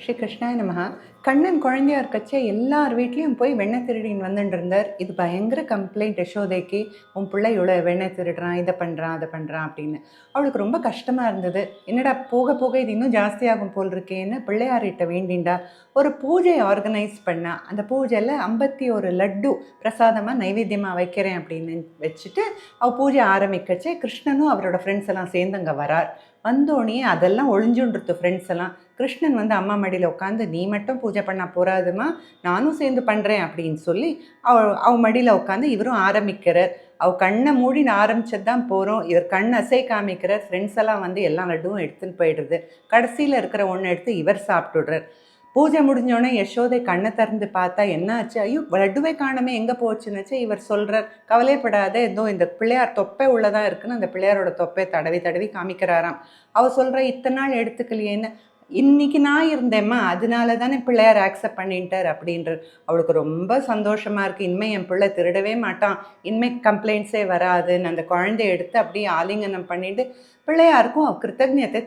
ஸ்ரீ கிருஷ்ணாய நமஹ. கண்ணன் குழந்தையா இருக்கச்சே எல்லார் வீட்லேயும் போய் வெண்ணெய் திருடின்னு வந்துட்டு இருந்தார். இது பயங்கர கம்ப்ளைண்ட் யசோதைக்கு. உன் பிள்ளை இவ்வளோ வெண்ணெய் திருடுறான், இதை பண்ணுறான் அதை பண்ணுறான் அப்படின்னு. அவளுக்கு ரொம்ப கஷ்டமாக இருந்தது. என்னடா போக போக இது இன்னும் ஜாஸ்தியாகும் போல் இருக்கேன்னு பிள்ளையார்கிட்ட வேண்டிண்டா. ஒரு பூஜை ஆர்கனைஸ் பண்ணா. அந்த பூஜையில் 51 லட்டு பிரசாதமாக நைவேத்தியமாக வைக்கிறேன் அப்படின்னு வச்சுட்டு அவள் பூஜை ஆரம்பிக்கச்சே கிருஷ்ணனும் அவரோட ஃப்ரெண்ட்ஸ் எல்லாம் சேர்ந்து அங்கே வரார். வந்தோடனே அதெல்லாம் ஒழிஞ்சுன்றது ஃப்ரெண்ட்ஸ் எல்லாம். கிருஷ்ணன் வந்து அம்மா மடியில் உட்காந்து நீ மட்டும் பூஜை பண்ண போறாதுமா, நானும் சேர்ந்து பண்ணுறேன் அப்படின்னு சொல்லி அவ மடியில் உட்காந்து இவரும் ஆரம்பிக்கிறார். அவ கண்ணை மூடின்னு ஆரம்பிச்சது தான் போகிறோம். இவர் கண் அசை காமிக்கிறார். ஃப்ரெண்ட்ஸ் எல்லாம் வந்து எல்லா லட்டுவும் எடுத்துன்னு போயிடுறது. கடைசியில் இருக்கிற ஒன்று எடுத்து இவர் சாப்பிட்டுடுறார். பூஜை முடிஞ்சோடனே யசோதை கண்ணை திறந்து பார்த்தா என்ன ஆச்சு, ஐயோ லட்டுவே காணமே எங்கே போச்சுன்னுச்சு. இவர் சொல்கிறார், கவலைப்படாத, ஏதோ இந்த பிள்ளையார் தொப்பை உள்ளதாக இருக்குன்னு அந்த பிள்ளையாரோட தொப்பை தடவி தடவி காமிக்கிறாராம். அவள் சொல்கிற இத்தனை நாள் எடுத்துக்கலையேன்னு. இன்னைக்கு நான் இருந்தேம்மா, அதனால தானே பிள்ளையார் ஆக்செப்ட் பண்ணிட்டார் அப்படின்றது. அவளுக்கு ரொம்ப சந்தோஷமாக இருக்குது. இனிமேல் என் பிள்ளை திருடவே மாட்டான், இனிமேல் கம்ப்ளைண்ட்ஸே வராதுன்னு அந்த குழந்தைய எடுத்து அப்படியே ஆலிங்கனம் பண்ணிட்டு பிள்ளையாருக்கும் கிருத்தஜ்ஞத்தை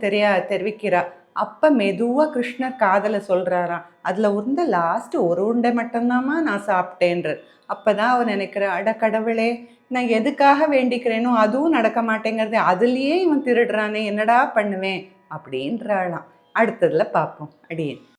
தெரிவிக்கிறா. அப்போ மெதுவாக கிருஷ்ணர் காதலை சொல்கிறாராம், அதில் உருந்த லாஸ்ட்டு ஒரு உருண்டை மட்டும்தாம்மா நான் சாப்பிட்டேன்ற. அப்போ தான் அவன் நினைக்கிற, அட கடவுளே, நான் எதுக்காக வேண்டிக்கிறேனோ அதுவும் நடக்க மாட்டேங்கிறது, அதுலேயே இவன் திருடுறானே, என்னடா பண்ணுவேன் அப்படின்றாளாம். அடுத்ததில் பார்ப்போம். அடியேன்.